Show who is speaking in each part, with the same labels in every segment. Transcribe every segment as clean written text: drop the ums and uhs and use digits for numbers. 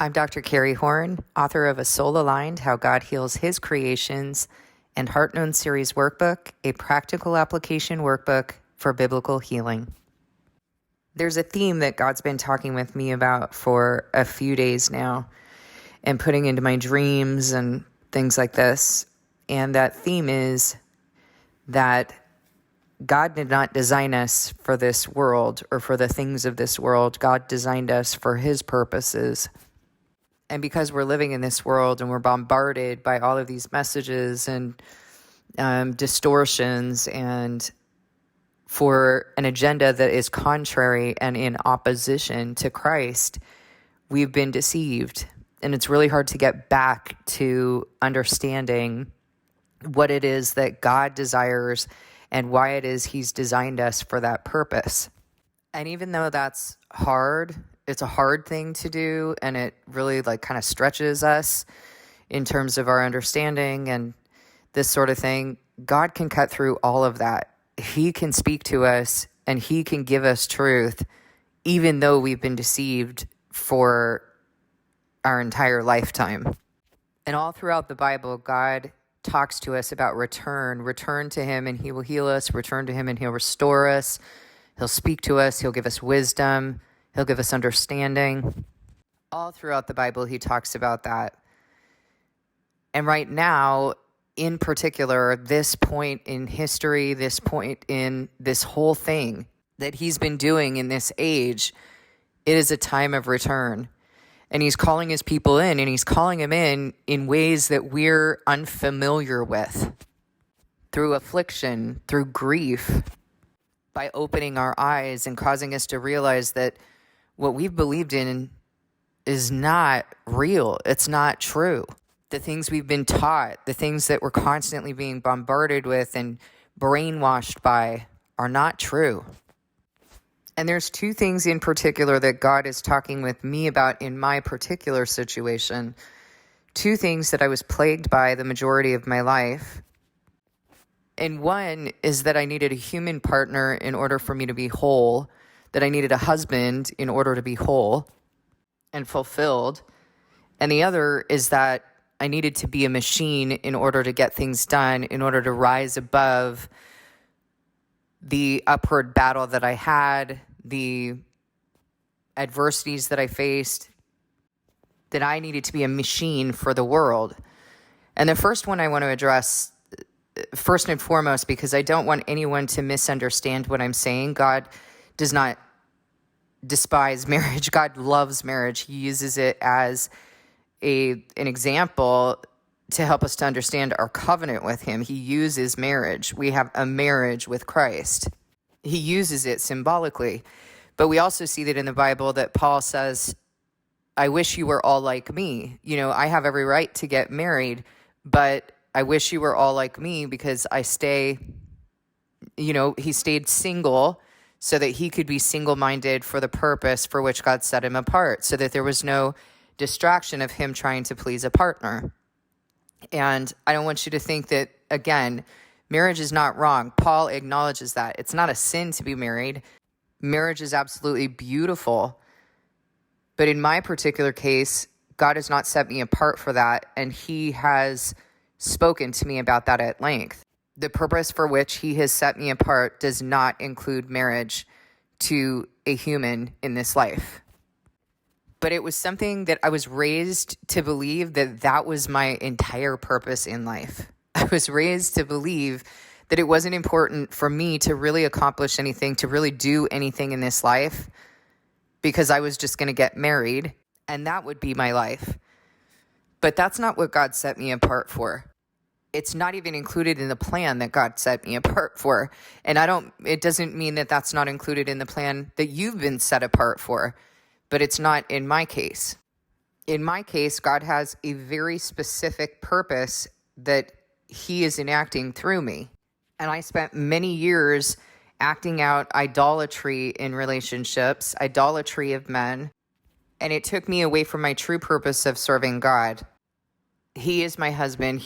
Speaker 1: I'm Dr. Carrie Horn, author of A Soul Aligned, How God Heals His Creations, and Heart Known Series Workbook, a practical application workbook for biblical healing. There's a theme that God's been talking with me about for a few days now and putting into my dreams and things like this. And that theme is that God did not design us for this world or for the things of this world. God designed us for His purposes. And because we're living in this world and we're bombarded by all of these messages and distortions and for an agenda that is contrary and in opposition to Christ, we've been deceived. And it's really hard to get back to understanding what it is that God desires and why it is He's designed us for that purpose. And even though that's hard, it's a hard thing to do, and it really kind of stretches us in terms of our understanding and this sort of thing. God can cut through all of that. He can speak to us and He can give us truth, even though we've been deceived for our entire lifetime. And all throughout the Bible, God talks to us about return to Him and He will heal us, return to Him and He'll restore us. He'll speak to us. He'll give us wisdom. He'll give us understanding. All throughout the Bible, He talks about that. And right now, in particular, this point in history, this point in this whole thing that He's been doing in this age, it is a time of return. And He's calling His people in, and He's calling them in ways that we're unfamiliar with, through affliction, through grief, by opening our eyes and causing us to realize that what we've believed in is not real. It's not true. The things we've been taught, the things that we're constantly being bombarded with and brainwashed by are not true. And there's two things in particular that God is talking with me about in my particular situation. Two things that I was plagued by the majority of my life. And one is that I needed a human partner in order for me to be whole, that I needed a husband in order to be whole and fulfilled. And the other is that I needed to be a machine in order to get things done, in order to rise above the upward battle that I had, the adversities that I faced, that I needed to be a machine for the world. And the first one I want to address first and foremost, because I don't want anyone to misunderstand what I'm saying. God does not despise marriage. God loves marriage. He uses it as an example to help us to understand our covenant with Him. He uses marriage. We have a marriage with Christ. He uses it symbolically. But we also see that in the Bible that Paul says, I wish you were all like me. I have every right to get married, but I wish you were all like me because he stayed single so that he could be single-minded for the purpose for which God set him apart, so that there was no distraction of him trying to please a partner. And I don't want you to think that, again, marriage is not wrong. Paul acknowledges that. It's not a sin to be married. Marriage is absolutely beautiful. But in my particular case, God has not set me apart for that, and He has spoken to me about that at length. The purpose for which He has set me apart does not include marriage to a human in this life. But it was something that I was raised to believe that was my entire purpose in life. I was raised to believe that it wasn't important for me to really accomplish anything, to really do anything in this life, because I was just going to get married and that would be my life. But that's not what God set me apart for. It's not even included in the plan that God set me apart for. And it doesn't mean that that's not included in the plan that you've been set apart for, but it's not in my case. In my case, God has a very specific purpose that He is enacting through me. And I spent many years acting out idolatry in relationships, idolatry of men, and it took me away from my true purpose of serving God. He is my husband.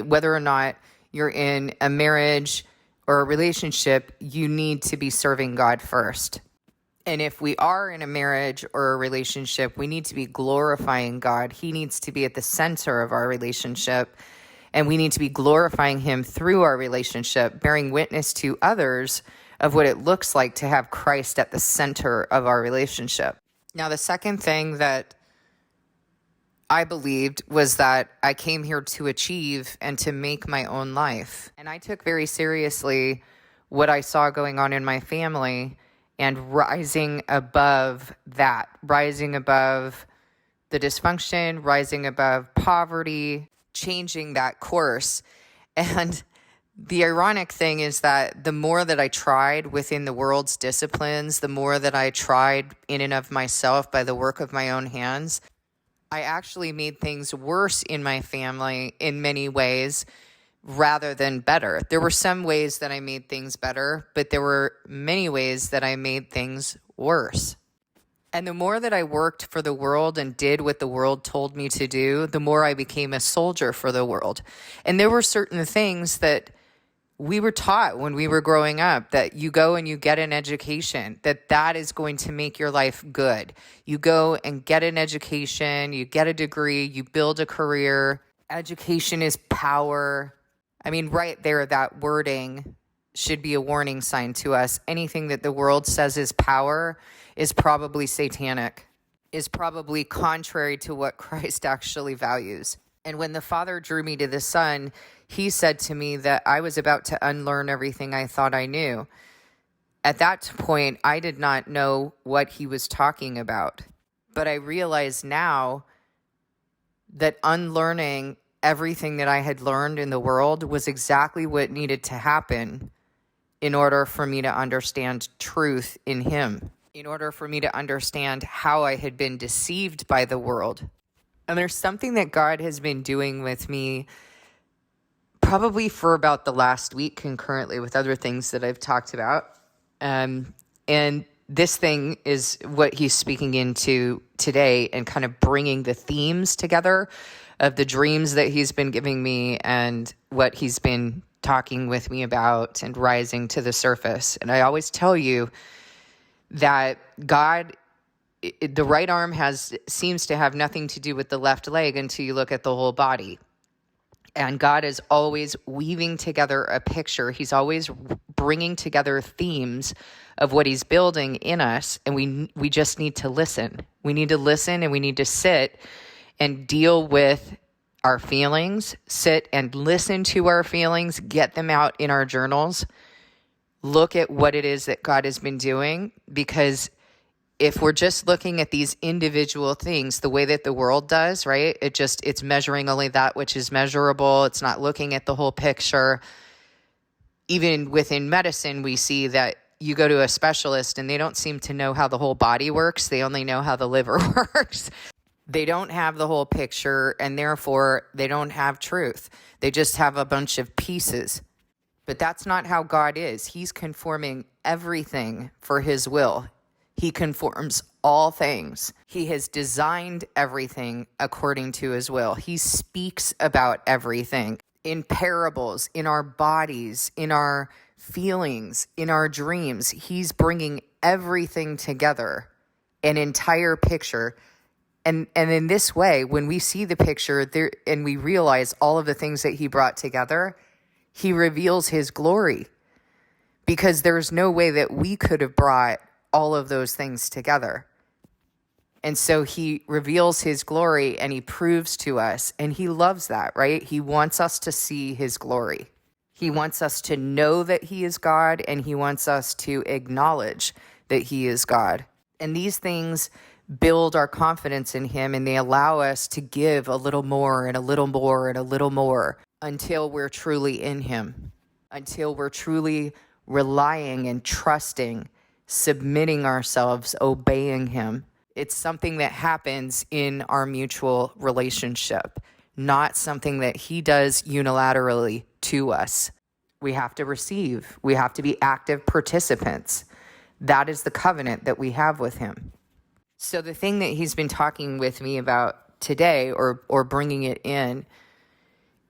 Speaker 1: Whether or not you're in a marriage or a relationship, you need to be serving God first. And if we are in a marriage or a relationship, we need to be glorifying God. He needs to be at the center of our relationship. And we need to be glorifying him through our relationship, bearing witness to others of what it looks like to have Christ at the center of our relationship. Now, the second thing that I believed was that I came here to achieve and to make my own life. And I took very seriously what I saw going on in my family and rising above that, rising above the dysfunction, rising above poverty, changing that course. And the ironic thing is that the more that I tried within the world's disciplines, the more that I tried in and of myself by the work of my own hands, I actually made things worse in my family in many ways rather than better. There were some ways that I made things better, but there were many ways that I made things worse. And the more that I worked for the world and did what the world told me to do, the more I became a soldier for the world. And there were certain things that we were taught when we were growing up, that you go and you get an education, that is going to make your life good. You go and get an education, you get a degree, you build a career. Education is power. I mean, right there, that wording should be a warning sign to us. Anything that the world says is power is probably satanic, is probably contrary to what Christ actually values. And when the Father drew me to the Son, he said to me that I was about to unlearn everything I thought I knew. At that point, I did not know what he was talking about. But I realize now that unlearning everything that I had learned in the world was exactly what needed to happen in order for me to understand truth in him, in order for me to understand how I had been deceived by the world. And there's something that God has been doing with me probably for about the last week, concurrently with other things that I've talked about. And this thing is what he's speaking into today and kind of bringing the themes together of the dreams that he's been giving me and what he's been talking with me about and rising to the surface. And I always tell you that God, the right arm seems to have nothing to do with the left leg until you look at the whole body. And God is always weaving together a picture. He's always bringing together themes of what he's building in us. And we just need to listen. We need to listen, and we need to sit and deal with our feelings, sit and listen to our feelings, get them out in our journals, look at what it is that God has been doing. Because if we're just looking at these individual things the way that the world does, right? It's measuring only that which is measurable. It's not looking at the whole picture. Even within medicine, we see that you go to a specialist and they don't seem to know how the whole body works. They only know how the liver works. They don't have the whole picture, and therefore they don't have truth. They just have a bunch of pieces. But that's not how God is. He's conforming everything for his will. He conforms all things. He has designed everything according to his will. He speaks about everything in parables, in our bodies, in our feelings, in our dreams. He's bringing everything together, an entire picture. And in this way, when we see the picture there and we realize all of the things that he brought together, he reveals his glory, because there's no way that we could have brought all of those things together. And so he reveals his glory and he proves to us, and he loves that, right? He wants us to see his glory. He wants us to know that he is God, and he wants us to acknowledge that he is God. And these things build our confidence in him, and they allow us to give a little more and a little more and a little more until we're truly in him, until we're truly relying and trusting, submitting ourselves, obeying him. It's something that happens in our mutual relationship, not something that he does unilaterally to us. We have to receive. We have to be active participants. That is the covenant that we have with him. So the thing that he's been talking with me about today, or bringing it in,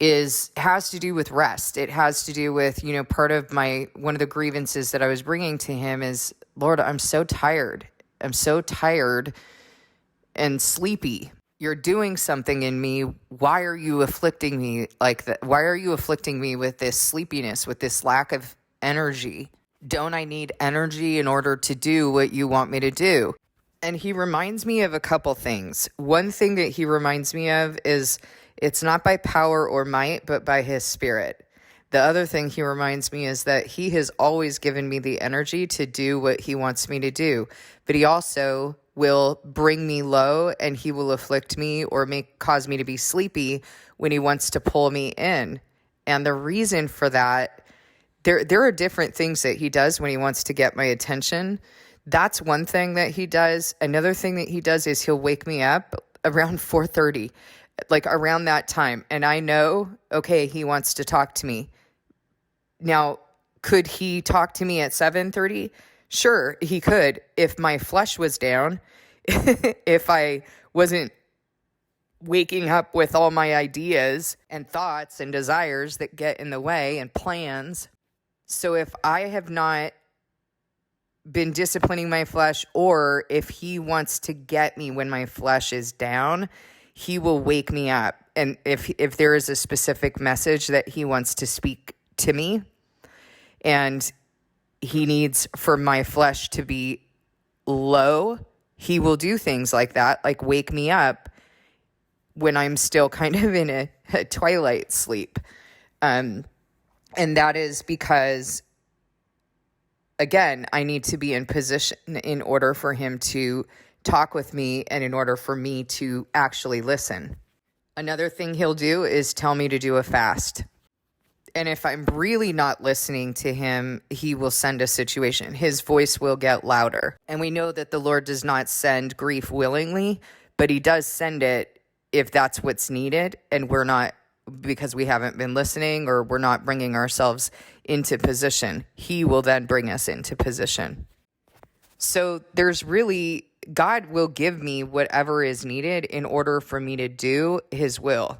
Speaker 1: has to do with rest. It has to do with, part of one of the grievances that I was bringing to him is Lord, I'm so tired. I'm so tired and sleepy. You're doing something in me. Why are you afflicting me like that? Why are you afflicting me with this sleepiness, with this lack of energy? Don't I need energy in order to do what you want me to do? And he reminds me of a couple things. One thing that he reminds me of is it's not by power or might, but by his spirit. The other thing he reminds me is that he has always given me the energy to do what he wants me to do. But he also will bring me low, and he will afflict me or cause me to be sleepy when he wants to pull me in. And the reason for that, there are different things that he does when he wants to get my attention. That's one thing that he does. Another thing that he does is he'll wake me up around 4:30, like around that time. And I know, okay, he wants to talk to me. Now, could he talk to me at 7:30? Sure, he could. If my flesh was down, if I wasn't waking up with all my ideas and thoughts and desires that get in the way and plans. So if I have not been disciplining my flesh, or if he wants to get me when my flesh is down, he will wake me up. And if there is a specific message that he wants to speak to me, and he needs for my flesh to be low, he will do things like that, like wake me up when I'm still kind of in a twilight sleep. And that is because, again, I need to be in position in order for him to talk with me and in order for me to actually listen. Another thing he'll do is tell me to do a fast. And if I'm really not listening to him, he will send a situation. His voice will get louder. And we know that the Lord does not send grief willingly, but he does send it if that's what's needed, and we're not, because we haven't been listening or we're not bringing ourselves into position. He will then bring us into position. So God will give me whatever is needed in order for me to do his will.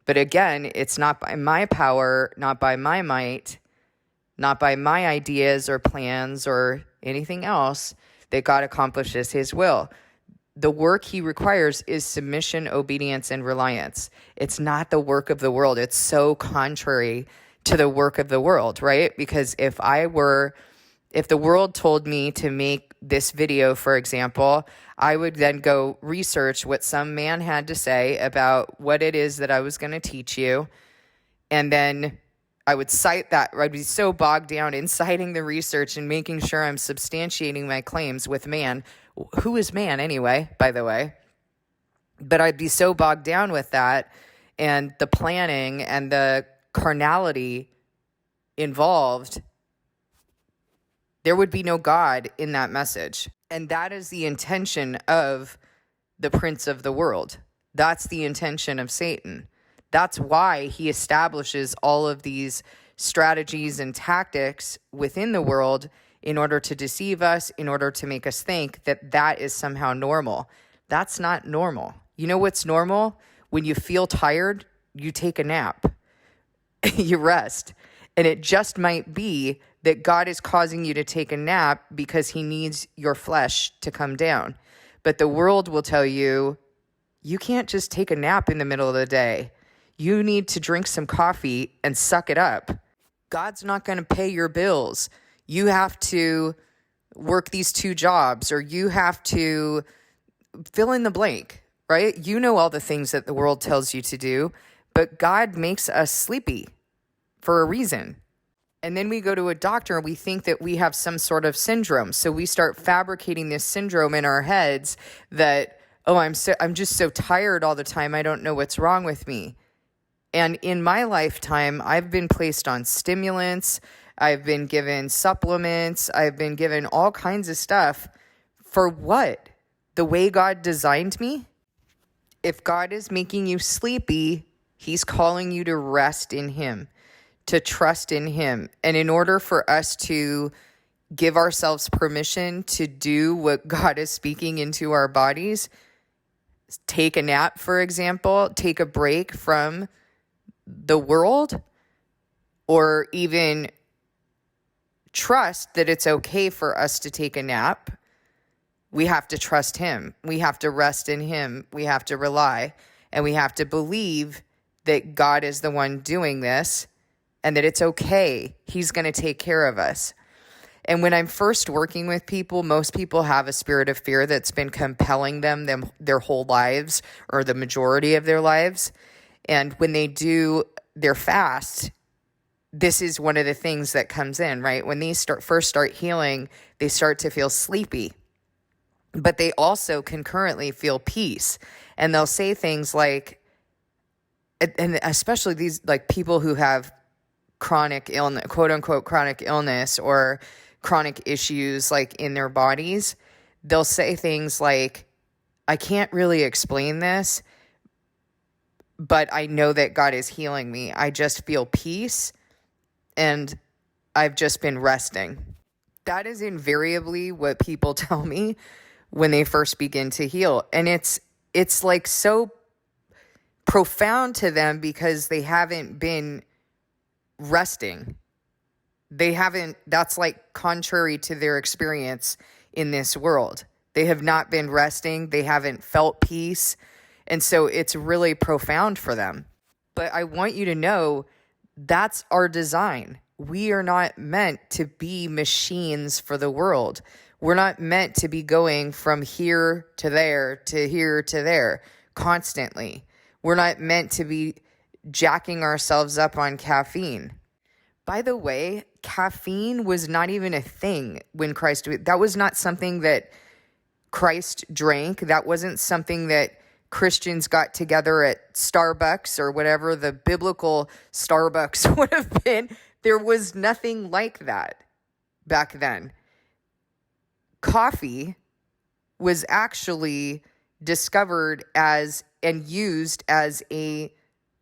Speaker 1: But again, it's not by my power, not by my might, not by my ideas or plans or anything else that God accomplishes his will. The work he requires is submission, obedience, and reliance. It's not the work of the world. It's so contrary to the work of the world, right? Because if the world told me to make this video, for example, I would then go research what some man had to say about what it is that I was going to teach you. And then I would cite that. I'd be so bogged down in citing the research and making sure I'm substantiating my claims with man. Who is man anyway, by the way? But I'd be so bogged down with that and the planning and the carnality involved, there would be no God in that message. And that is the intention of the prince of the world. That's the intention of Satan. That's why he establishes all of these strategies and tactics within the world in order to deceive us, in order to make us think that that is somehow normal. That's not normal. You know what's normal? When you feel tired, you take a nap. You rest. And it just might be that God is causing you to take a nap because he needs your flesh to come down. But the world will tell you, you can't just take a nap in the middle of the day. You need to drink some coffee and suck it up. God's not going to pay your bills. You have to work these 2 jobs, or you have to fill in the blank, right? You know all the things that the world tells you to do, but God makes us sleepy for a reason. And then we go to a doctor and we think that we have some sort of syndrome. So we start fabricating this syndrome in our heads that, oh, I'm just so tired all the time. I don't know what's wrong with me. And in my lifetime, I've been placed on stimulants. I've been given supplements. I've been given all kinds of stuff. For what? The way God designed me? If God is making you sleepy, he's calling you to rest in him, to trust in him. And in order for us to give ourselves permission to do what God is speaking into our bodies, take a nap, for example, take a break from the world, or even trust that it's okay for us to take a nap. We have to trust him. We have to rest in him. We have to rely, and we have to believe that God is the one doing this and that it's okay. He's going to take care of us. And when I'm first working with people, most people have a spirit of fear that's been compelling them their whole lives, or the majority of their lives. And when they do their fast, this is one of the things that comes in, right? When they first start healing, they start to feel sleepy, but they also concurrently feel peace. And they'll say things like, and especially these like people who have chronic illness, quote unquote, chronic illness or chronic issues like in their bodies, they'll say things like, I can't really explain this, but I know that God is healing me. I just feel peace and I've just been resting. That is invariably what people tell me when they first begin to heal. And it's like so profound to them because they haven't been resting. That's like contrary to their experience in this world. They have not been resting. They haven't felt peace. And so it's really profound for them. But I want you to know that's our design. We are not meant to be machines for the world. We're not meant to be going from here to there to here to there constantly. We're not meant to be jacking ourselves up on caffeine. By the way, caffeine was not even a thing when Christ, that was not something that Christ drank. That wasn't something that Christians got together at Starbucks or whatever the biblical Starbucks would have been. There was nothing like that back then. Coffee was actually discovered as and used as an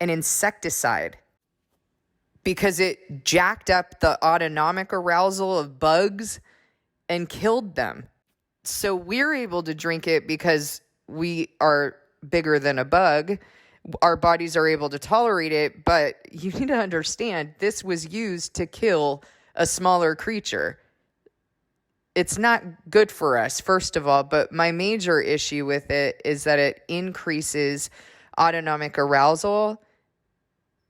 Speaker 1: insecticide because it jacked up the autonomic arousal of bugs and killed them. So we're able to drink it because we are bigger than a bug. Our bodies are able to tolerate it, but you need to understand this was used to kill a smaller creature. It's not good for us, first of all, but my major issue with it is that it increases autonomic arousal,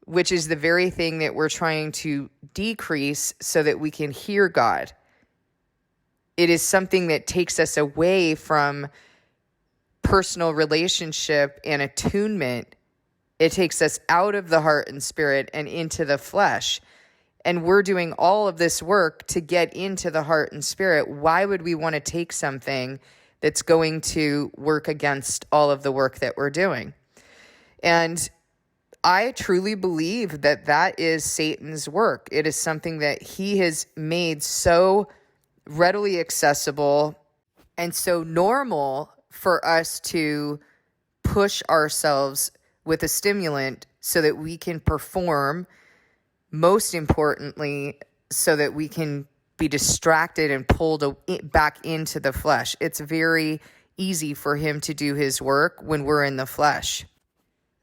Speaker 1: which is the very thing that we're trying to decrease so that we can hear God. It is something that takes us away from personal relationship and attunement. It takes us out of the heart and spirit and into the flesh. And we're doing all of this work to get into the heart and spirit. Why would we want to take something that's going to work against all of the work that we're doing? And I truly believe that that is Satan's work. It is something that he has made so readily accessible and so normal for us to push ourselves with a stimulant so that we can perform, most importantly, so that we can be distracted and pulled back into the flesh. It's very easy for him to do his work when we're in the flesh.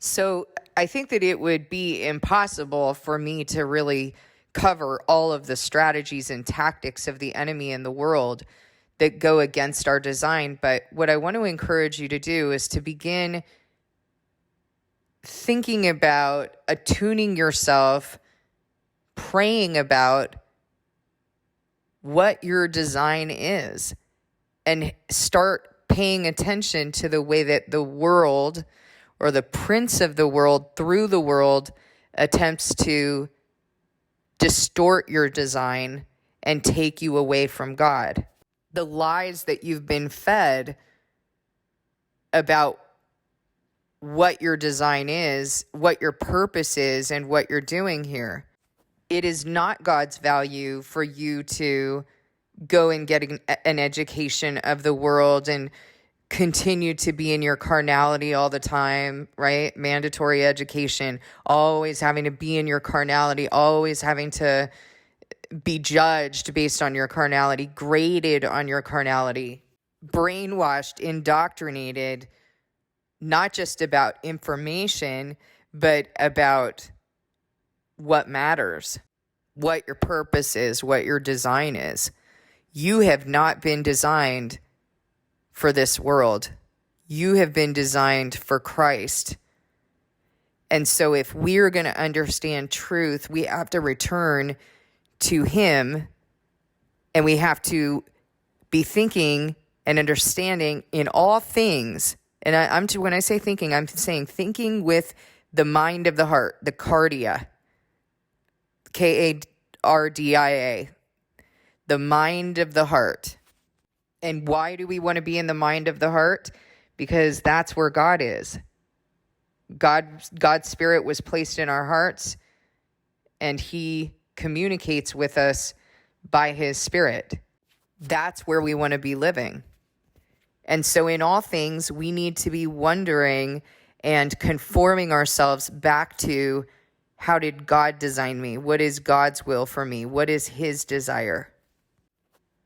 Speaker 1: So I think that it would be impossible for me to really cover all of the strategies and tactics of the enemy in the world that go against our design. But what I want to encourage you to do is to begin thinking about attuning yourself, praying about what your design is, and start paying attention to the way that the world or the prince of the world through the world attempts to distort your design and take you away from God. The lies that you've been fed about what your design is, what your purpose is, and what you're doing here. It is not God's value for you to go and get an education of the world and continue to be in your carnality all the time, right? Mandatory education, always having to be in your carnality, always having to be judged based on your carnality, graded on your carnality, brainwashed, indoctrinated, not just about information, but about what matters. what your purpose is, what your design is. You have not been designed for this world. You have been designed for Christ. And so if we're going to understand truth, we have to return to Him, and we have to be thinking and understanding in all things. And when I say thinking, I'm saying thinking with the mind of the heart, the cardia, Kardia, the mind of the heart. And why do we want to be in the mind of the heart? Because that's where God is. God's Spirit was placed in our hearts, and He communicates with us by His Spirit. That's where we want to be living. And so in all things, we need to be wondering and conforming ourselves back to, how did God design me? What is God's will for me? What is His desire?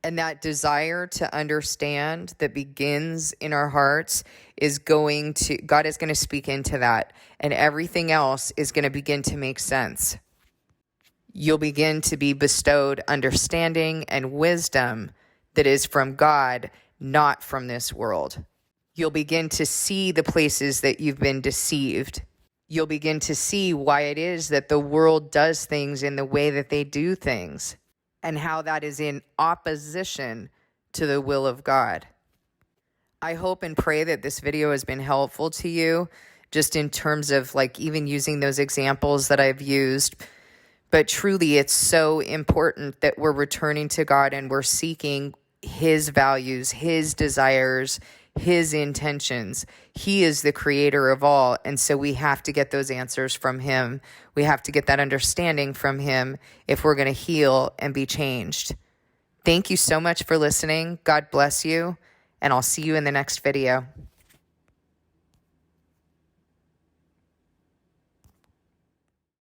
Speaker 1: And that desire to understand that begins in our hearts God is going to speak into that. And everything else is going to begin to make sense. You'll begin to be bestowed understanding and wisdom that is from God, not from this world. You'll begin to see the places that you've been deceived. You'll begin to see why it is that the world does things in the way that they do things, and how that is in opposition to the will of God. I hope and pray that this video has been helpful to you, just in terms of even using those examples that I've used. But truly, it's so important that we're returning to God and we're seeking His values, His desires, His intentions. He is the creator of all. And so we have to get those answers from Him. We have to get that understanding from Him if we're going to heal and be changed. Thank you so much for listening. God bless you. And I'll see you in the next video.